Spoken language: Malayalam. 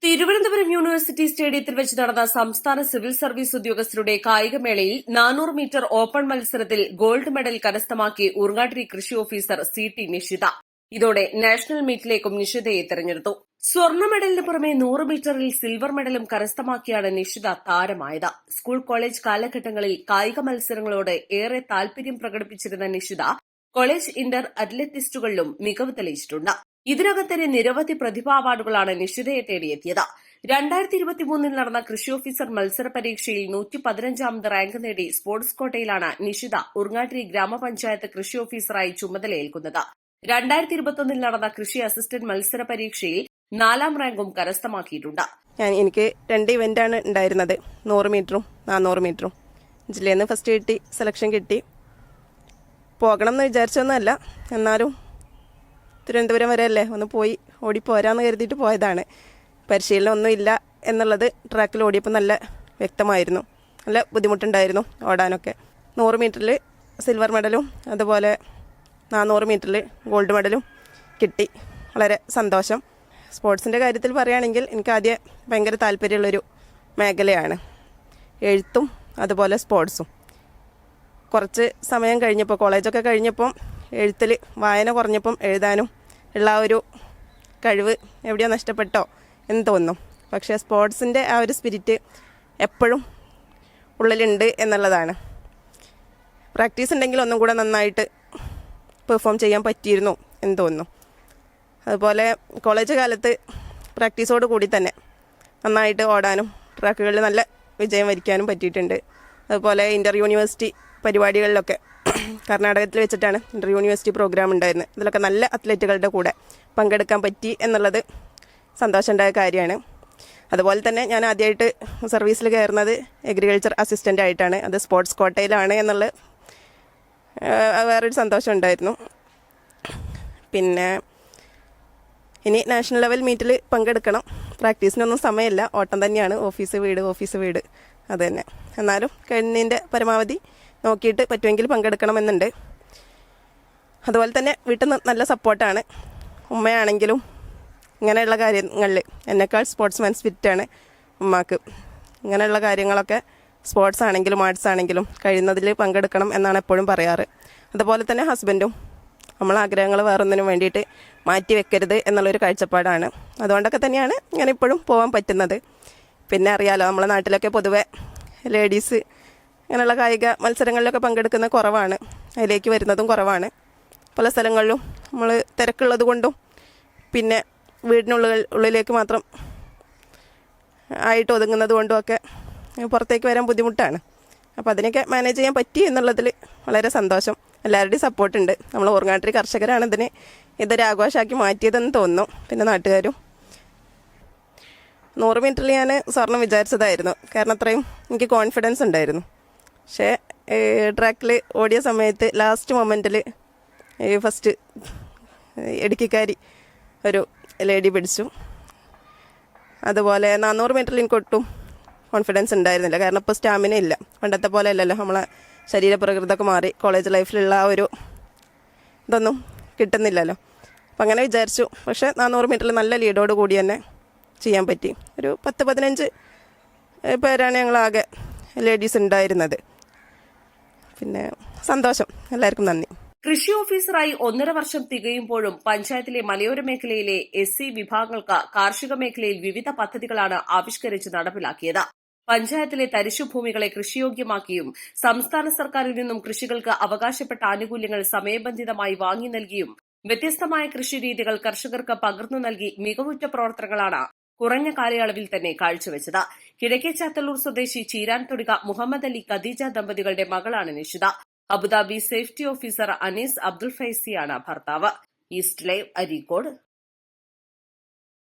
തിരുവനന്തപുരം യൂണിവേഴ്സിറ്റി സ്റ്റേഡിയത്തിൽ വെച്ച് നടന്ന സംസ്ഥാന സിവിൽ സർവീസ് ഉദ്യോഗസ്ഥരുടെ കായികമേളയിൽ 400 മീറ്റർ ഓപ്പൺ മത്സരത്തിൽ ഗോൾഡ് മെഡൽ കരസ്ഥമാക്കി ഊർങ്ങാട്ടിരി കൃഷി ഓഫീസർ CT നിഷിത. ഇതോടെ നാഷണൽ മീറ്റിലേക്കും നിഷിതയെ തെരഞ്ഞെടുത്തു. സ്വർണ്ണ മെഡലിന് പുറമെ 100 മീറ്ററിൽ സിൽവർ മെഡലും കരസ്ഥമാക്കിയാണ് നിഷിത താരമായത്. സ്കൂൾ കോളേജ് കാലഘട്ടങ്ങളിൽ കായിക മത്സരങ്ങളോട് ഏറെ താൽപര്യം പ്രകടിപ്പിച്ചിരുന്ന നിഷിത കോളേജ് ഇന്റർ അത്ലറ്റിസ്റ്റുകളിലും മികവ് തെളിയിച്ചിട്ടുണ്ട്. ഇതിനകം തന്നെ നിരവധി പ്രതിഭാ അവാർഡുകളാണ് നിഷിതയെ തേടിയെത്തിയത്. 2023 നടന്ന കൃഷി ഓഫീസർ മത്സര പരീക്ഷയിൽ 115ാമത് റാങ്ക് നേടി സ്പോർട്സ് കോട്ടയിലാണ് നിഷിത ഉർങ്ങാട്ടിരി ഗ്രാമപഞ്ചായത്ത് കൃഷി ഓഫീസറായി ചുമതലയേൽക്കുന്നത്. 2021 നടന്ന കൃഷി അസിസ്റ്റന്റ് മത്സര പരീക്ഷയിൽ 4ാം റാങ്കും കരസ്ഥമാക്കിയിട്ടുണ്ട്. എനിക്ക് 2 ഇവന്റാണ് ഉണ്ടായിരുന്നത്, 100 മീറ്ററും 400 മീറ്ററും. ജില്ലയിൽ നിന്ന് ഫസ്റ്റ് കിട്ടി, സെലക്ഷൻ കിട്ടി. പോകണം എന്ന് വിചാരിച്ചൊന്നുമല്ല, എന്നാലും തിരുവനന്തപുരം വരെ അല്ലേ, ഒന്ന് പോയി ഓടിപ്പോരാന്ന് കരുതിയിട്ട് പോയതാണ്. പരിശീലനം ഒന്നുമില്ല എന്നുള്ളത് ട്രാക്കിൽ ഓടിയപ്പോൾ നല്ല വ്യക്തമായിരുന്നു. നല്ല ബുദ്ധിമുട്ടുണ്ടായിരുന്നു ഓടാനൊക്കെ. 100 മീറ്ററിൽ സിൽവർ മെഡലും അതുപോലെ 400 മീറ്ററിൽ ഗോൾഡ് മെഡലും കിട്ടി. വളരെ സന്തോഷം. സ്പോർട്സിൻ്റെ കാര്യത്തിൽ പറയുകയാണെങ്കിൽ എനിക്ക് ആദ്യം ഭയങ്കര താല്പര്യമുള്ളൊരു മേഖലയാണ് എഴുത്തും അതുപോലെ സ്പോർട്സും. കുറച്ച് സമയം കഴിഞ്ഞപ്പോൾ, കോളേജൊക്കെ കഴിഞ്ഞപ്പം എഴുത്തിൽ വായന കുറഞ്ഞപ്പം എഴുതാനും ഉള്ള ഒരു കഴിവ് എവിടെയോ നഷ്ടപ്പെട്ടോ എന്ന് തോന്നും. പക്ഷേ സ്പോർട്സിൻ്റെ ആ ഒരു സ്പിരിറ്റ് എപ്പോഴും ഉള്ളിലുണ്ട് എന്നുള്ളതാണ്. പ്രാക്ടീസ് ഉണ്ടെങ്കിൽ ഒന്നും കൂടെ നന്നായിട്ട് പെർഫോം ചെയ്യാൻ പറ്റിയിരുന്നു എന്ന് തോന്നുന്നു. അതുപോലെ കോളേജ് കാലത്ത് പ്രാക്ടീസോട് കൂടി തന്നെ നന്നായിട്ട് ഓടാനും ട്രാക്കുകളിൽ നല്ല വിജയം വരിക്കാനും പറ്റിയിട്ടുണ്ട്. അതുപോലെ ഇൻ്റർ യൂണിവേഴ്സിറ്റി പരിപാടികളിലൊക്കെ കർണാടകത്തിൽ വെച്ചിട്ടാണ് ഇൻ്റർ യൂണിവേഴ്സിറ്റി പ്രോഗ്രാം ഉണ്ടായിരുന്നത്. ഇതിലൊക്കെ നല്ല അത്ലറ്റുകളുടെ കൂടെ പങ്കെടുക്കാൻ പറ്റി എന്നുള്ളത് സന്തോഷമുണ്ടായ കാര്യമാണ്. അതുപോലെ തന്നെ ഞാൻ ആദ്യമായിട്ട് സർവീസിൽ കയറുന്നത് അഗ്രികൾച്ചർ അസിസ്റ്റൻ്റ് ആയിട്ടാണ്. അത് സ്പോർട്സ് കോട്ടയിലാണ് എന്നുള്ള വേറൊരു സന്തോഷം ഉണ്ടായിരുന്നു. പിന്നെ ഇനി നാഷണൽ ലെവൽ മീറ്റിൽ പങ്കെടുക്കണം. പ്രാക്ടീസിനൊന്നും സമയമില്ല, ഓട്ടം തന്നെയാണ്. ഓഫീസ് വീട് അത് തന്നെ. എന്നാലും കഴിഞ്ഞതിൻ്റെ പരമാവധി നോക്കിയിട്ട് പറ്റുമെങ്കിൽ പങ്കെടുക്കണമെന്നുണ്ട്. അതുപോലെ തന്നെ വീട്ടിൽ നിന്ന് നല്ല സപ്പോർട്ടാണ്. ഉമ്മയാണെങ്കിലും ഇങ്ങനെയുള്ള കാര്യങ്ങളിൽ എന്നെക്കാൾ സ്പോർട്സ്മാൻ സ്പിരിറ്റാണ് ഉമ്മാക്ക്. ഇങ്ങനെയുള്ള കാര്യങ്ങളൊക്കെ സ്പോർട്സ് ആണെങ്കിലും ആർട്സ് ആണെങ്കിലും കഴിയുന്നതിൽ പങ്കെടുക്കണം എന്നാണ് എപ്പോഴും പറയാറ്. അതുപോലെ തന്നെ ഹസ്ബൻഡും നമ്മളെ ആഗ്രഹങ്ങൾ വേറൊന്നിനും വേണ്ടിയിട്ട് മാറ്റി വെക്കരുത് എന്നുള്ളൊരു കാഴ്ചപ്പാടാണ്. അതുകൊണ്ടൊക്കെ തന്നെയാണ് ഇങ്ങനെ ഇപ്പോഴും പോകാൻ പറ്റുന്നത്. പിന്നെ അറിയാലോ, നമ്മളെ നാട്ടിലൊക്കെ പൊതുവെ ലേഡീസ് ഇങ്ങനെയുള്ള കായിക മത്സരങ്ങളിലൊക്കെ പങ്കെടുക്കുന്ന കുറവാണ്, അതിലേക്ക് വരുന്നതും കുറവാണ്. പല സ്ഥലങ്ങളിലും നമ്മൾ തിരക്കുള്ളത് കൊണ്ടും പിന്നെ ഉള്ളിലേക്ക് മാത്രം ആയിട്ട് ഒതുങ്ങുന്നത് കൊണ്ടുമൊക്കെ പുറത്തേക്ക് വരാൻ ബുദ്ധിമുട്ടാണ്. അപ്പോൾ അതിനൊക്കെ മാനേജ് ചെയ്യാൻ പറ്റി എന്നുള്ളതിൽ വളരെ സന്തോഷം. എല്ലാവരുടെയും സപ്പോർട്ടുണ്ട്. നമ്മൾ ഊർങ്ങാട്ടിരി കർഷകരാണ് ഇതൊരു ആഘോഷമാക്കി മാറ്റിയതെന്ന് തോന്നുന്നു. പിന്നെ നാട്ടുകാരും. 100 മീറ്ററിൽ ഞാൻ സ്വർണം വിചാരിച്ചതായിരുന്നു, കാരണം അത്രയും എനിക്ക് കോൺഫിഡൻസ് ഉണ്ടായിരുന്നു. പക്ഷേ ട്രാക്കിൽ ഓടിയ സമയത്ത് ലാസ്റ്റ് മൊമെൻറ്റിൽ ഫസ്റ്റ് ഇടുക്കിക്കാരി ഒരു ലേഡി പിടിച്ചു. അതുപോലെ 400 മീറ്ററിൽ എനിക്ക് ഒട്ടും കോൺഫിഡൻസ് ഉണ്ടായിരുന്നില്ല, കാരണം ഇപ്പോൾ സ്റ്റാമിന ഇല്ല, പണ്ടത്തെ പോലെ അല്ലല്ലോ. നമ്മളെ ശരീരപ്രകൃതമൊക്കെ മാറി, കോളേജ് ലൈഫിലുള്ള ആ ഒരു ഇതൊന്നും കിട്ടുന്നില്ലല്ലോ. അപ്പം അങ്ങനെ വിചാരിച്ചു. പക്ഷേ 400 മീറ്ററിൽ നല്ല ലീഡോട് കൂടി തന്നെ ചെയ്യാൻ പറ്റി. ഒരു 10-15 പേരാണ് ഞങ്ങളാകെ ലേഡീസ് ഉണ്ടായിരുന്നത്. പിന്നെ സന്തോഷം. എല്ലാവർക്കും നന്ദി. കൃഷി ഓഫീസറായി 1.5 വർഷം തികയുമ്പോഴും പഞ്ചായത്തിലെ മലയോര മേഖലയിലെ SC വിഭാഗങ്ങൾക്ക് കാർഷിക മേഖലയിൽ വിവിധ പദ്ധതികളാണ് ആവിഷ്കരിച്ച് നടപ്പിലാക്കിയത്. പഞ്ചായത്തിലെ തരിശുഭൂമികളെ കൃഷിയോഗ്യമാക്കിയും സംസ്ഥാന സർക്കാരിൽ നിന്നും കൃഷികൾക്ക് അവകാശപ്പെട്ട ആനുകൂല്യങ്ങൾ സമയബന്ധിതമായി വാങ്ങി നൽകിയും വ്യത്യസ്തമായ കൃഷിരീതികൾ കർഷകർക്ക് പകർന്നു നൽകി മികവുറ്റ പ്രവർത്തനങ്ങളാണ് കുറഞ്ഞ കാലയളവിൽ തന്നെ കാഴ്ചവെച്ചത്. കിഴക്കേ ചാത്തല്ലൂർ സ്വദേശി ചീരാൻ തൊടിക മുഹമ്മദ് അലി ഖദീജ ദമ്പതികളുടെ മകളാണ് Nishitha. Abu Dhabi safety officer Anees Abdul ഫൈസിയാണ് ഭർത്താവ്. East live, Areekode.